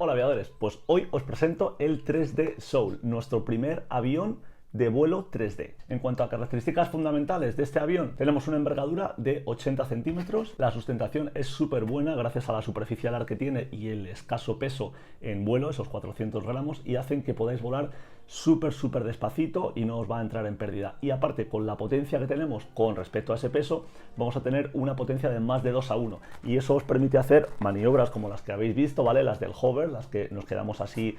Hola aviadores, pues hoy os presento el 3D Soul, nuestro primer avión de vuelo 3D. En cuanto a características fundamentales de este avión, tenemos una envergadura de 80 centímetros, la sustentación es súper buena gracias a la superficie alar que tiene y el escaso peso en vuelo, esos 400 gramos, y hacen que podáis volar súper despacito y no os va a entrar en pérdida. Y aparte, con la potencia que tenemos con respecto a ese peso, vamos a tener una potencia de más de 2 a 1, y eso os permite hacer maniobras como las que habéis visto, ¿vale? Las del hover, las que nos quedamos así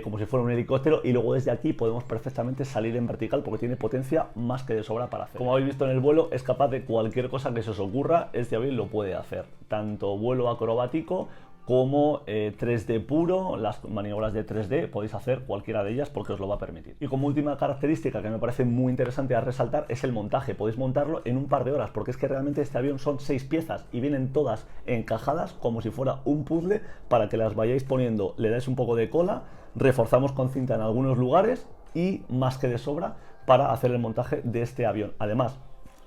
como si fuera un helicóptero, y luego desde aquí podemos perfectamente salir en vertical porque tiene potencia más que de sobra para hacer. Como habéis visto en el vuelo, es capaz de cualquier cosa que se os ocurra, este avión lo puede hacer, tanto vuelo acrobático como 3D puro. Las maniobras de 3D podéis hacer cualquiera de ellas porque os lo va a permitir. Y como última característica que me parece muy interesante a resaltar es el montaje. Podéis montarlo en un par de horas porque es que realmente este avión son 6 piezas y vienen todas encajadas como si fuera un puzzle para que las vayáis poniendo. Le dais un poco de cola, reforzamos con cinta en algunos lugares y más que de sobra para hacer el montaje de este avión. Además,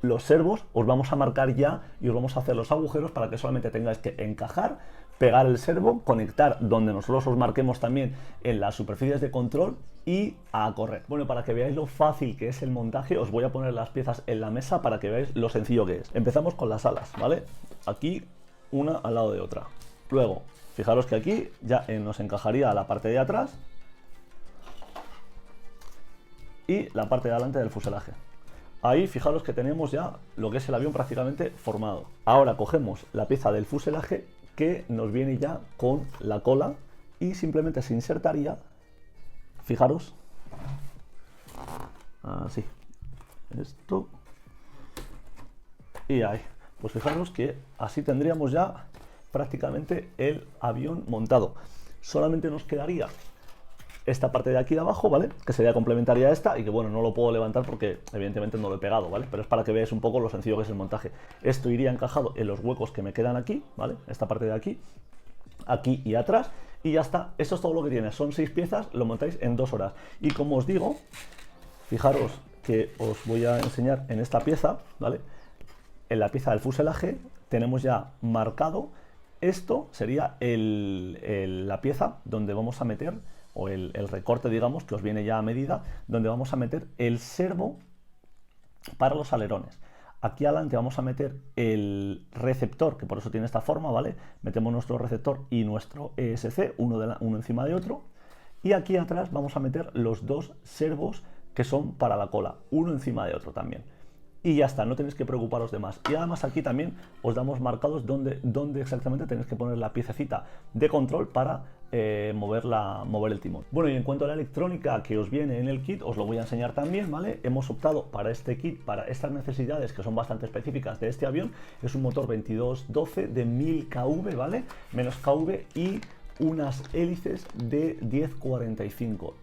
los servos os vamos a marcar ya y os vamos a hacer los agujeros para que solamente tengáis que encajar, pegar el servo, conectar donde nosotros os marquemos también en las superficies de control y a correr. Bueno, para que veáis lo fácil que es el montaje, os voy a poner las piezas en la mesa para que veáis lo sencillo que es. Empezamos con las alas, ¿vale? Aquí una al lado de otra. Luego, fijaros que aquí ya nos encajaría la parte de atrás y la parte de adelante del fuselaje. Ahí fijaros que tenemos ya lo que es el avión prácticamente formado. Ahora cogemos la pieza del fuselaje que nos viene ya con la cola y simplemente se insertaría, fijaros, así, esto y ahí. Pues fijaros que así tendríamos ya prácticamente el avión montado. Solamente nos quedaría esta parte de aquí de abajo, ¿vale? Que sería complementaria a esta y que, bueno, no lo puedo levantar porque evidentemente no lo he pegado, ¿vale? Pero es para que veáis un poco lo sencillo que es el montaje. Esto iría encajado en los huecos que me quedan aquí, ¿vale? Esta parte de aquí, aquí y atrás, y ya está. Eso es todo lo que tiene. Son 6 piezas, lo montáis en 2 horas. Y como os digo, fijaros que os voy a enseñar en esta pieza, ¿vale? En la pieza del fuselaje tenemos ya marcado. Esto sería la pieza donde vamos a meter, o el recorte, digamos, que os viene ya a medida, donde vamos a meter el servo para los alerones. Aquí adelante vamos a meter el receptor, que por eso tiene esta forma, ¿vale? Metemos nuestro receptor y nuestro ESC, uno encima de otro. Y aquí atrás vamos a meter los 2 servos que son para la cola, uno encima de otro también. Y ya está, no tenéis que preocuparos de más. Y además aquí también os damos marcados dónde exactamente tenéis que poner la piececita de control para mover el timón. Bueno, y en cuanto a la electrónica que os viene en el kit, os lo voy a enseñar también, ¿vale? Hemos optado para este kit, para estas necesidades que son bastante específicas de este avión. Es un motor 2212 de 1000 kV, ¿vale? Menos kV, y unas hélices de 1045.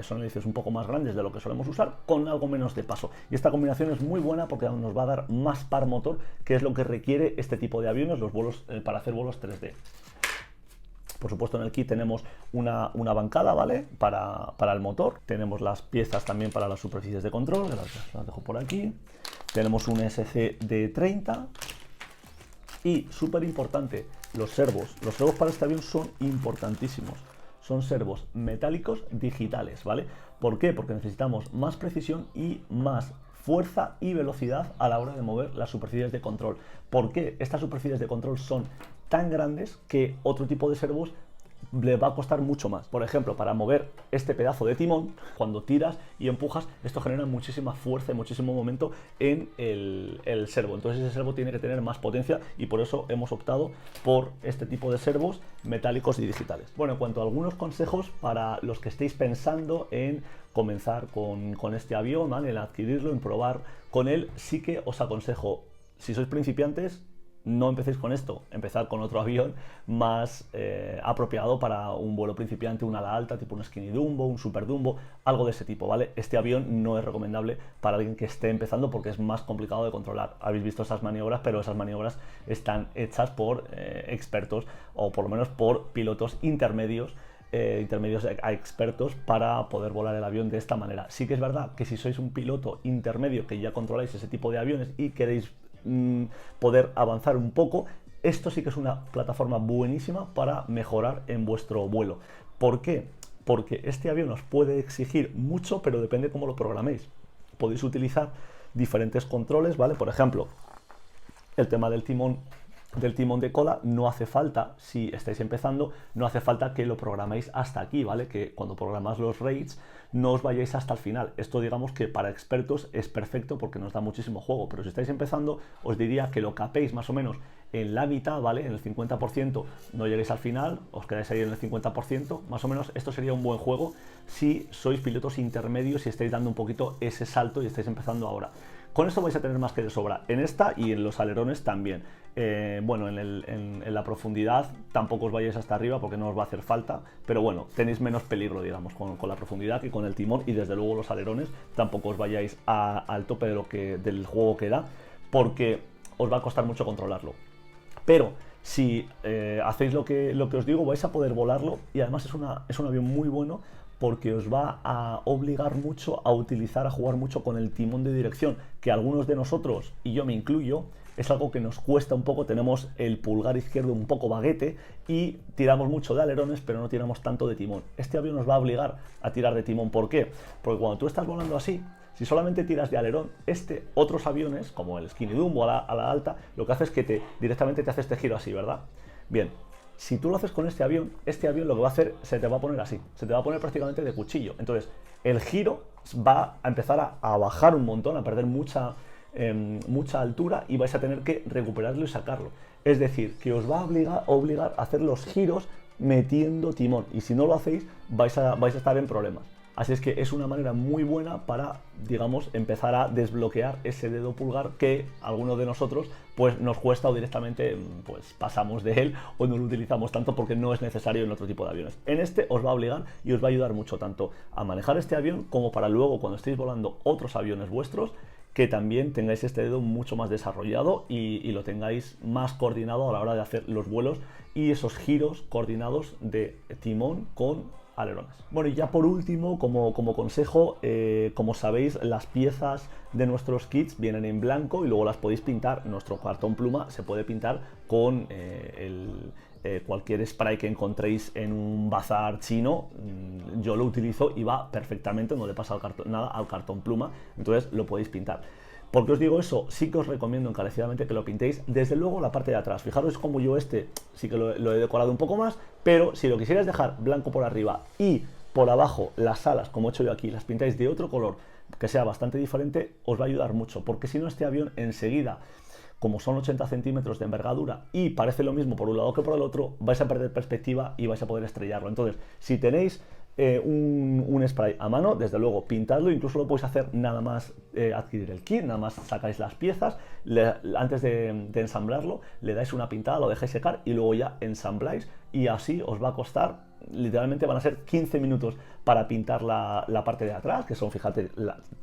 Son hélices un poco más grandes de lo que solemos usar, con algo menos de paso. Y esta combinación es muy buena porque nos va a dar más par motor, que es lo que requiere este tipo de aviones, los vuelos para hacer vuelos 3D. Por supuesto, en el kit tenemos una bancada, ¿vale? Para el motor. Tenemos las piezas también para las superficies de control, las dejo por aquí. Tenemos un SC de 30. Y súper importante, los servos. Los servos para este avión son importantísimos. Son servos metálicos digitales, ¿vale? ¿Por qué? Porque necesitamos más precisión y más fuerza y velocidad a la hora de mover las superficies de control. ¿Por qué? Estas superficies de control son tan grandes que otro tipo de servos le va a costar mucho más. Por ejemplo, para mover este pedazo de timón, cuando tiras y empujas, esto genera muchísima fuerza y muchísimo momento en el servo. Entonces ese servo tiene que tener más potencia y por eso hemos optado por este tipo de servos metálicos y digitales. Bueno, en cuanto a algunos consejos para los que estéis pensando en comenzar con este avión, ¿vale? En adquirirlo, en probar con él, sí que os aconsejo, si sois principiantes, no empecéis con esto, empezar con otro avión más apropiado para un vuelo principiante, un ala alta, tipo un Skinny Dumbo, un Super Dumbo, algo de ese tipo, ¿vale? Este avión no es recomendable para alguien que esté empezando porque es más complicado de controlar. Habéis visto esas maniobras, pero esas maniobras están hechas por expertos, o por lo menos por pilotos intermedios a expertos, para poder volar el avión de esta manera. Sí que es verdad que si sois un piloto intermedio que ya controláis ese tipo de aviones y queréis poder avanzar un poco, esto sí que es una plataforma buenísima para mejorar en vuestro vuelo. ¿Por qué? Porque este avión os puede exigir mucho, pero depende cómo lo programéis. Podéis utilizar diferentes controles, ¿vale? Por ejemplo, el tema del timón de cola no hace falta, si estáis empezando, no hace falta que lo programéis hasta aquí, ¿vale? Que cuando programáis los rates no os vayáis hasta el final. Esto digamos que para expertos es perfecto porque nos da muchísimo juego, pero si estáis empezando os diría que lo capéis más o menos en la mitad, ¿vale? En el 50%, no lleguéis al final, os quedáis ahí en el 50%, más o menos esto sería un buen juego si sois pilotos intermedios y estáis dando un poquito ese salto y estáis empezando ahora. Con esto vais a tener más que de sobra en esta y en los alerones también. Bueno, en la profundidad tampoco os vayáis hasta arriba porque no os va a hacer falta, pero bueno, tenéis menos peligro, digamos, con la profundidad que con el timón, y desde luego los alerones tampoco os vayáis al tope del juego que da, porque os va a costar mucho controlarlo. Pero si hacéis lo que os digo, vais a poder volarlo, y además es un avión muy bueno porque os va a obligar mucho a jugar mucho con el timón de dirección, que algunos de nosotros, y yo me incluyo, es algo que nos cuesta un poco. Tenemos el pulgar izquierdo un poco baguete y tiramos mucho de alerones, pero no tiramos tanto de timón. Este avión nos va a obligar a tirar de timón. ¿Por qué? Porque cuando tú estás volando así, si solamente tiras de alerón, otros aviones, como el Skinny Dumbo a la alta, lo que hace es que directamente te hace este giro así, ¿verdad? Bien, si tú lo haces con este avión lo que va a hacer, se te va a poner así, se te va a poner prácticamente de cuchillo. Entonces, el giro va a empezar a bajar un montón, a perder mucha altura, y vais a tener que recuperarlo y sacarlo. Es decir, que os va a obligar a hacer los giros metiendo timón, y si no lo hacéis vais a estar en problemas. Así es que es una manera muy buena para, digamos, empezar a desbloquear ese dedo pulgar que algunos de nosotros pues nos cuesta, o directamente pues pasamos de él o no lo utilizamos tanto porque no es necesario en otro tipo de aviones. En este os va a obligar y os va a ayudar mucho tanto a manejar este avión como para luego, cuando estéis volando otros aviones vuestros, que también tengáis este dedo mucho más desarrollado y lo tengáis más coordinado a la hora de hacer los vuelos y esos giros coordinados de timón con alerones. Bueno, y ya por último, como consejo, como sabéis, las piezas de nuestros kits vienen en blanco y luego las podéis pintar. Nuestro cartón pluma se puede pintar con cualquier spray que encontréis en un bazar chino. Yo lo utilizo y va perfectamente, no le pasa nada al cartón pluma, entonces lo podéis pintar. ¿Por qué os digo eso? Sí que os recomiendo encarecidamente que lo pintéis, desde luego, la parte de atrás. Fijaros como yo sí que lo he decorado un poco más, pero si lo quisierais dejar blanco por arriba y por abajo las alas, como he hecho yo aquí, las pintáis de otro color que sea bastante diferente, os va a ayudar mucho, porque si no, este avión enseguida, como son 80 centímetros de envergadura y parece lo mismo por un lado que por el otro, vais a perder perspectiva y vais a poder estrellarlo. Entonces, si tenéis un spray a mano, desde luego pintadlo. Incluso lo podéis hacer nada más adquirir el kit, nada más sacáis las piezas, antes de ensamblarlo le dais una pintada, lo dejáis secar y luego ya ensambláis, y así os va a costar, literalmente van a ser 15 minutos para pintar la parte de atrás, que son, fíjate,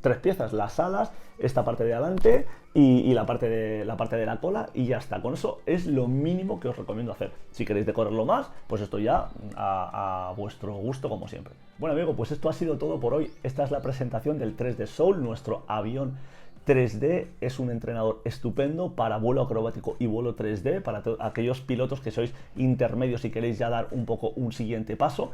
3 piezas, las alas, esta parte de adelante y la parte de la cola, y ya está. Con eso es lo mínimo que os recomiendo hacer. Si queréis decorarlo más, pues esto ya a vuestro gusto, como siempre. Bueno, amigo, pues esto ha sido todo por hoy. Esta es la presentación del 3D Soul, nuestro avión 3D. Es un entrenador estupendo para vuelo acrobático y vuelo 3D, para aquellos pilotos que sois intermedios y queréis ya dar un poco un siguiente paso.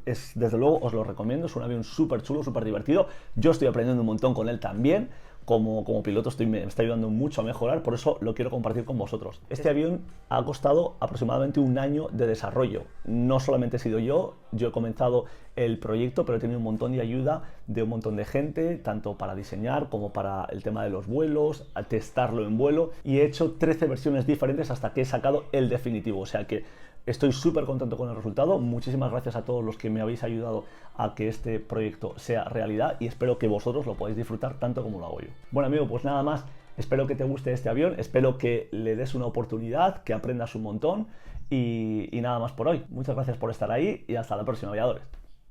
Desde luego os lo recomiendo. Es un avión súper chulo, súper divertido. Yo estoy aprendiendo un montón con él también. Como piloto me está ayudando mucho a mejorar, por eso lo quiero compartir con vosotros. Este avión ha costado aproximadamente 1 año de desarrollo. No solamente he sido yo he comenzado el proyecto, pero he tenido un montón de ayuda de un montón de gente, tanto para diseñar como para el tema de los vuelos, a testarlo en vuelo, y he hecho 13 versiones diferentes hasta que he sacado el definitivo. O sea que estoy súper contento con el resultado. Muchísimas gracias a todos los que me habéis ayudado a que este proyecto sea realidad, y espero que vosotros lo podáis disfrutar tanto como lo hago yo. Bueno, amigo, pues nada más. Espero que te guste este avión, espero que le des una oportunidad, que aprendas un montón, y nada más por hoy. Muchas gracias por estar ahí y hasta la próxima, aviadores.